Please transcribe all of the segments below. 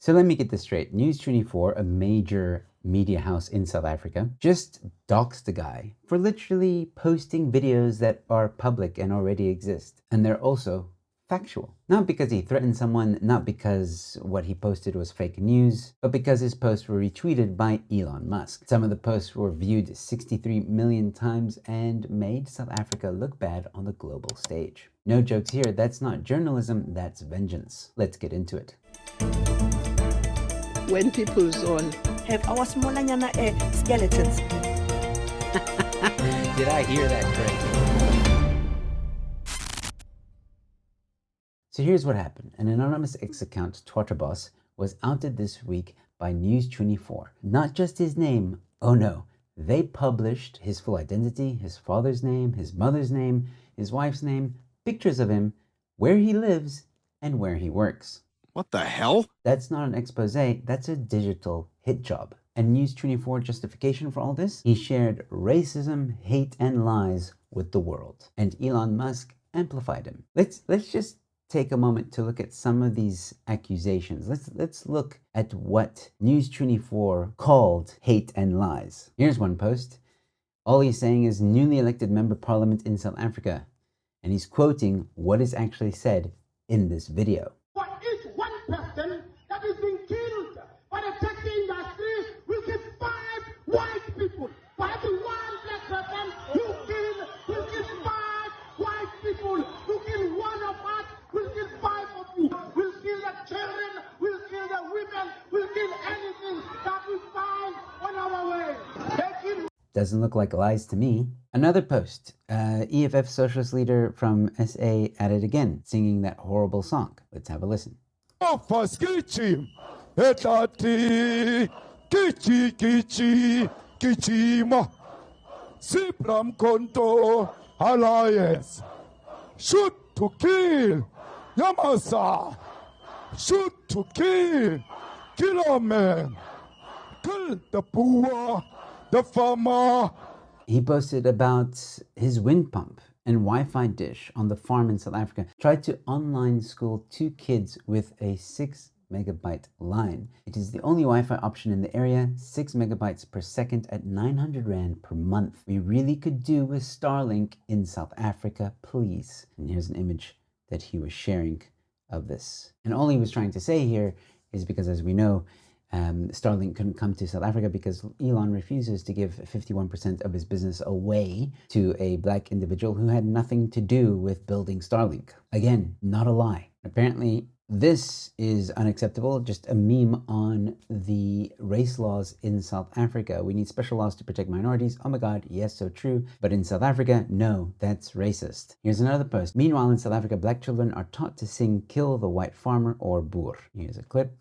So let me get this straight. News24, a major media house in South Africa, just doxed the guy for literally posting videos that are public and already exist. And they're also factual. Not because he threatened someone, not because what he posted was fake news, but because his posts were retweeted by Elon Musk. Some of the posts were viewed 63 million times and made South Africa look bad on the global stage. No jokes here, that's not journalism, that's vengeance. Let's get into it. When people zone have our smallanyana skeletons. Did I hear that correctly? So here's what happened. An anonymous X account, Twatterboss, was outed this week by News24. Not just his name, oh no, they published his full identity, his father's name, his mother's name, his wife's name, pictures of him, where he lives, and where he works. What the hell? That's not an expose, that's a digital hit job. And News24 justification for all this? He shared racism, hate, and lies with the world. And Elon Musk amplified him. Let's just take a moment to look at some of these accusations. Let's look at what News24 called hate and lies. Here's one post. All he's saying is newly elected member of parliament in South Africa. And he's quoting what is actually said in this video. For each one person that is being killed by the taxi industry, we get 5 white people. For every one black person you kill, we'll kill 5 white people. You kill one of us, we'll kill 5 of you. We'll kill the children, we'll kill the women, we'll kill anything that we find on our way. Doesn't look like lies to me. Another post, EFF socialist leader from SA at it again, singing that horrible song. Let's have a listen. Alliance. Shoot to kill. Yamasa. Shoot to kill. Kill a man. Kill the poor. The farmer. He posted about his wind pump and Wi-Fi dish on the farm in South Africa. Tried to online school 2 kids with a 6 megabyte line. It is the only Wi-Fi option in the area, 6 megabytes per second at 900 Rand per month. We really could do with Starlink in South Africa, please. And here's an image that he was sharing of this. And all he was trying to say here is because, as we know, Starlink couldn't come to South Africa because Elon refuses to give 51% of his business away to a black individual who had nothing to do with building Starlink. Again, not a lie. Apparently, this is unacceptable, just a meme on the race laws in South Africa. We need special laws to protect minorities. Oh my God, yes, so true. But in South Africa, no, that's racist. Here's another post. Meanwhile, in South Africa, black children are taught to sing Kill the White Farmer or Boer. Here's a clip.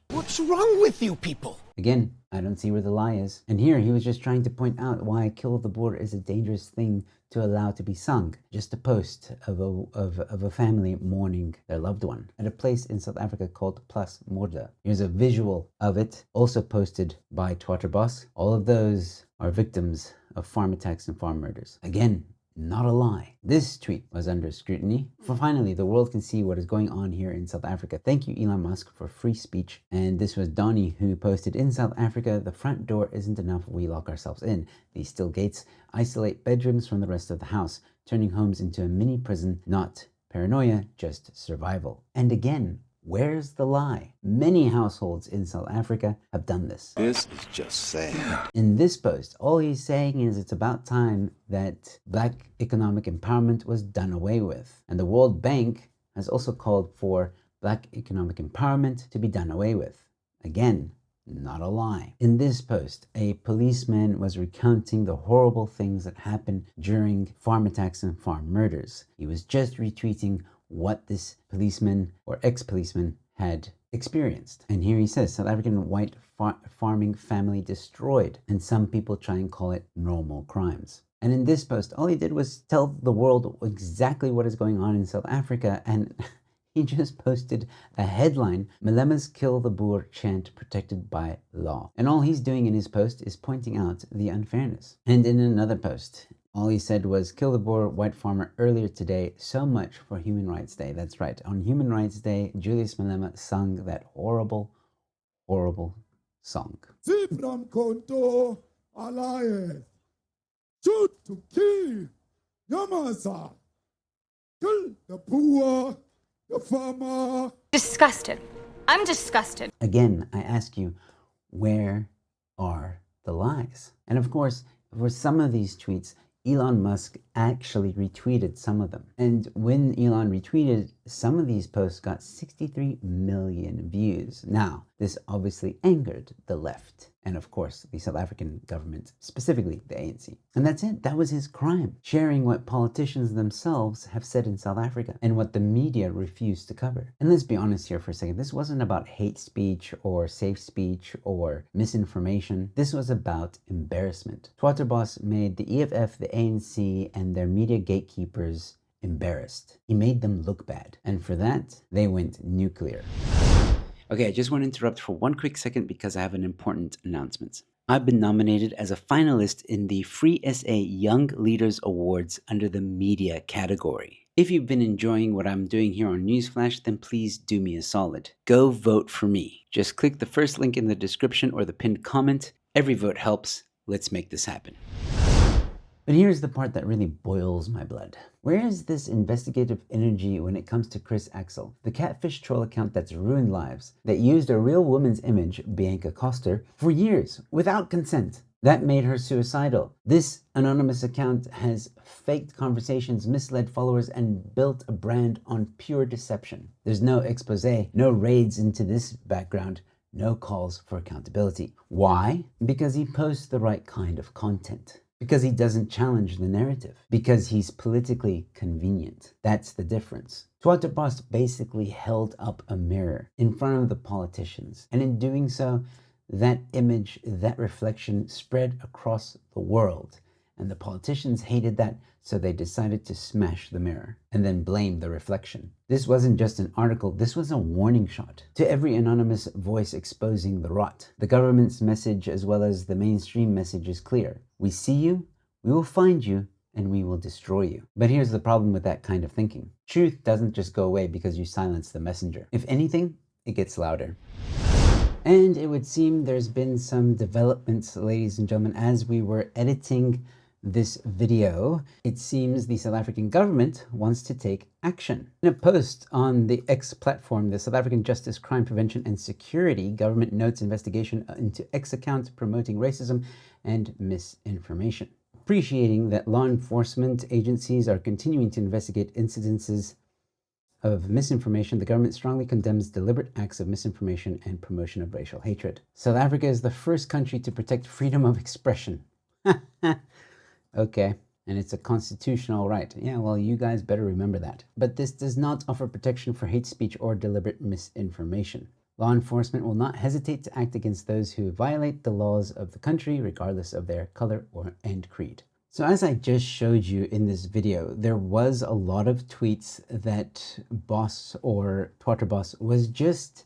What's wrong with you people? Again, I don't see where the lie is. And here he was just trying to point out why Kill the Boer is a dangerous thing to allow to be sung. Just a post of a family mourning their loved one at a place in South Africa called Plus Morda. Here's a visual of it, also posted by Twatterboss. All of those are victims of farm attacks and farm murders. Again, not a lie. This tweet was under scrutiny. For finally, the world can see what is going on here in South Africa. Thank you, Elon Musk, for free speech. And this was Donnie who posted, in South Africa, the front door isn't enough. We lock ourselves in. These steel gates isolate bedrooms from the rest of the house, turning homes into a mini prison. Not paranoia, just survival. And again, where's the lie? Many households in South Africa have done this. This is just sad. In this post, all he's saying is it's about time that black economic empowerment was done away with. And the World Bank has also called for black economic empowerment to be done away with. Again, not a lie. In this post, a policeman was recounting the horrible things that happened during farm attacks and farm murders. He was just retweeting what this policeman or ex-policeman had experienced. And here he says, South African white farming family destroyed. And some people try and call it normal crimes. And in this post, all he did was tell the world exactly what is going on in South Africa. And he just posted a headline, Malema's Kill the Boer chant protected by law. And all he's doing in his post is pointing out the unfairness. And in another post, All he said was, kill the Boer white farmer earlier today. So much for Human Rights Day. That's right. On Human Rights Day, Julius Malema sung that horrible, horrible song. Zipram Konto Alliance. Shoot to kill. Yamasa. Kill the poor, the farmer. Disgusted. I'm disgusted. Again, I ask you, where are the lies? And of course, for some of these tweets, Elon Musk actually retweeted some of them. And when Elon retweeted, some of these posts got 63 million views. Now, this obviously angered the left. And of course, the South African government, specifically the ANC. And that's it. That was his crime. Sharing what politicians themselves have said in South Africa and what the media refused to cover. And let's be honest here for a second. This wasn't about hate speech or safe speech or misinformation. This was about embarrassment. Twatterboss made the EFF, the ANC, and their media gatekeepers embarrassed. He made them look bad. And for that, they went nuclear. Okay, I just want to interrupt for one quick second because I have an important announcement. I've been nominated as a finalist in the Free SA Young Leaders Awards under the media category. If you've been enjoying what I'm doing here on Newsflash, then please do me a solid. Go vote for me. Just click the first link in the description or the pinned comment. Every vote helps. Let's make this happen. But here's the part that really boils my blood. Where is this investigative energy when it comes to Chris Axel, the catfish troll account that's ruined lives, that used a real woman's image, Bianca Koster, for years without consent? That made her suicidal. This anonymous account has faked conversations, misled followers, and built a brand on pure deception. There's no expose, no raids into this background, no calls for accountability. Why? Because he posts the right kind of content. Because he doesn't challenge the narrative. Because he's politically convenient. That's the difference. Twatterboss basically held up a mirror in front of the politicians. And in doing so, that image, that reflection spread across the world. And the politicians hated that, so they decided to smash the mirror and then blame the reflection. This wasn't just an article, this was a warning shot to every anonymous voice exposing the rot. The government's message as well as the mainstream message is clear. We see you, we will find you, and we will destroy you. But here's the problem with that kind of thinking. Truth doesn't just go away because you silence the messenger. If anything, it gets louder. And it would seem there's been some developments, ladies and gentlemen, as we were editing this video. It seems the South African government wants to take action. In a post on the X platform, the South African Justice, Crime Prevention and Security government notes investigation into X accounts promoting racism and misinformation. Appreciating that law enforcement agencies are continuing to investigate incidences of misinformation, the government strongly condemns deliberate acts of misinformation and promotion of racial hatred. South Africa is the first country to protect freedom of expression. Okay, and it's a constitutional right. Yeah, well, you guys better remember that. But this does not offer protection for hate speech or deliberate misinformation. Law enforcement will not hesitate to act against those who violate the laws of the country, regardless of their color and creed. So as I just showed you in this video, there was a lot of tweets that Boss or Twatterboss was just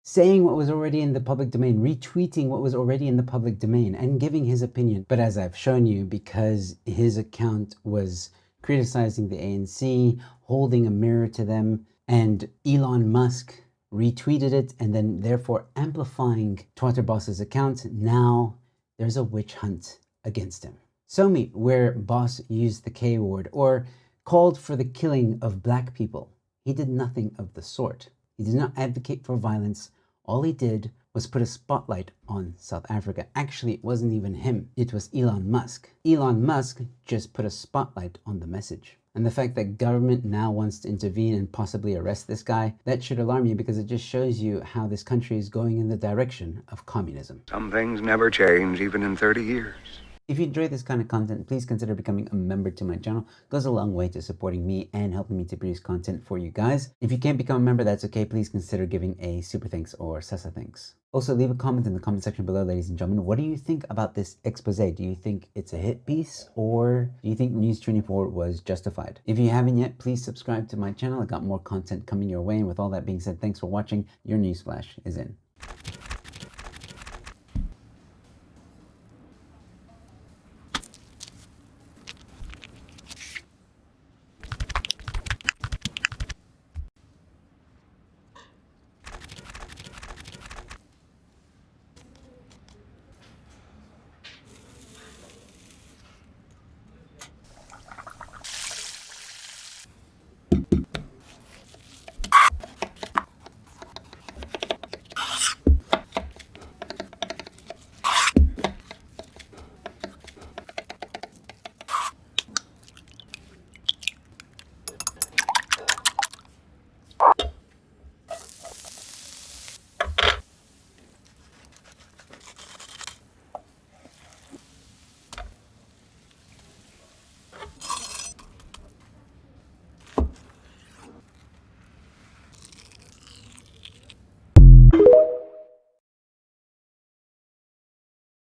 saying what was already in the public domain, retweeting what was already in the public domain, and giving his opinion. But as I've shown you, because his account was criticizing the ANC, holding a mirror to them, and Elon Musk retweeted it, and then therefore amplifying Twatterboss's account, now there's a witch hunt against him. So where Boss used the K word or called for the killing of black people, he did nothing of the sort. He did not advocate for violence. All he did was put a spotlight on South Africa. Actually, it wasn't even him. It was Elon Musk. Elon Musk just put a spotlight on the message. And the fact that government now wants to intervene and possibly arrest this guy, that should alarm you because it just shows you how this country is going in the direction of communism. Some things never change, even in 30 years. If you enjoy this kind of content, please consider becoming a member to my channel. It goes a long way to supporting me and helping me to produce content for you guys. If you can't become a member, that's okay. Please consider giving a super thanks or sasa thanks. Also, leave a comment in the comment section below, ladies and gentlemen. What do you think about this expose? Do you think it's a hit piece or do you think News24 was justified? If you haven't yet, please subscribe to my channel. I got more content coming your way. And with all that being said, thanks for watching. Your Newsflash is in.